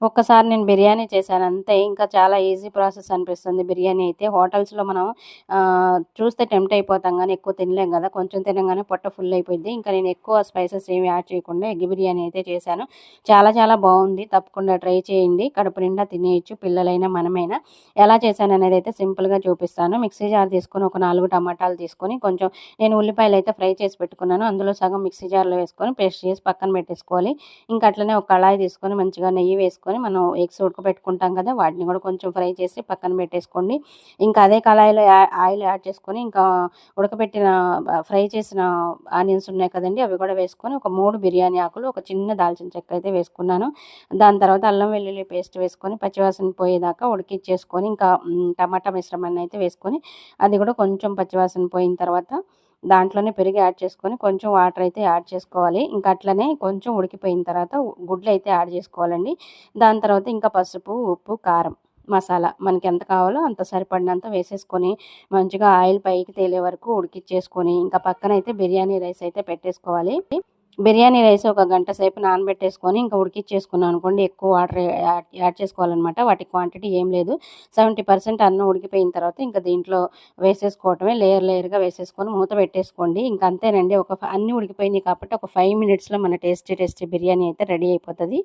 ఒక్కసారి నేను బిర్యానీ చేశాను అంతే. ఇంకా చాలా ఈజీ ప్రాసెస్ అనిపిస్తుంది బిర్యానీ అయితే. హోటల్స్‌లో మనం చూస్తే టెంప్ట్ అయిపోతాం గానీ ఎక్కువ తినలేం గదా! కొంచెం తినంగానే పొట్ట ఫుల్ అయిపోద్ది. ఇంకా నేను ఎక్కువ స్పైసెస్ ఏమి యాడ్ చేయకుండా ఎగ్ బిర్యానీ అయితే చేశాను. చాలా చాలా బావుంది. తప్పకుండా ట్రై చేయండి. కడుపు నిండా తినేయొచ్చు పిల్లలైనా, మనమైనా. ఎలా చేశాననేది అయితే సింపుల్‌గా చూపిస్తాను. మిక్సీ జార్ తీసుకొని ఒక 4 టమాటాలు తీసుకొని కొంచెం నేను ఉల్లిపాయలైతే ఫ్రై చేసి పెట్టుకున్నాను. అందులో సగం మిక్సీ జార్‌లో వేసుకొని పేస్ట్ చేసి పక్కన పెట్టేసుకోవాలి. ఇంకా అట్లనే ఒక కళాయి తీసుకొని మంచిగా నెయ్యి వేసుకొని మనం ఎగ్స్ ఉడకబెట్టుకుంటాం కదా, వాటిని కూడా కొంచెం ఫ్రై చేసి పక్కన పెట్టేసుకోండి. ఇంకా అదే కళాయిలో ఆయిల్ యాడ్ చేసుకొని ఇంకా ఉడకబెట్టిన ఫ్రై చేసిన ఆనియన్స్ ఉన్నాయి కదండి, అవి కూడా వేసుకొని ఒక 3 బిర్యానీ ఆకులు, ఒక చిన్న దాల్చిన చెక్క అయితే వేసుకున్నాను. దాని తర్వాత అల్లం వెల్లుల్లి పేస్ట్ వేసుకొని పచ్చివాసన పోయేదాకా ఉడికిచ్చేసుకొని ఇంకా టమాటా మిశ్రమాన్ని అయితే వేసుకొని అది కూడా కొంచెం పచ్చివాసన పోయిన తర్వాత దాంట్లోనే పెరుగు యాడ్ చేసుకొని కొంచెం వాటర్ అయితే యాడ్ చేసుకోవాలి. ఇంకా అట్లనే కొంచెం ఉడికిపోయిన తర్వాత గుడ్లు అయితే యాడ్ చేసుకోవాలండి. దాని తర్వాత ఇంకా పసుపు, ఉప్పు, కారం, మసాలా మనకి ఎంత కావాలో అంత సరిపడినంత వేసేసుకొని మంచిగా ఆయిల్ పైకి తేలే వరకు ఉడికిచ్చేసుకొని ఇంకా పక్కనైతే బిర్యానీ రైస్ అయితే పెట్టేసుకోవాలి. బిర్యానీ రైస్ ఒక గంట సేపు నానబెట్టేసుకొని ఇంకా ఉడికిచ్చేసుకున్నాం అనుకోండి, ఎక్కువ వాటర్ యాడ్ చేసుకోవాలనమాట. వాటి క్వాంటిటీ ఏం లేదు. 70% అన్నం ఉడికిపోయిన తర్వాత ఇంకా దీంట్లో వేసేసుకోవటమే. లేయర్ లేయర్‌గా వేసేసుకొని మూత పెట్టేసుకోండి. ఇంక అంతేనండి. అన్నీ ఉడికిపోయినాయి కాబట్టి ఒక 5 మినిట్స్‌లో మన టేస్టీ టేస్టీ బిర్యానీ అయితే రెడీ అయిపోతది.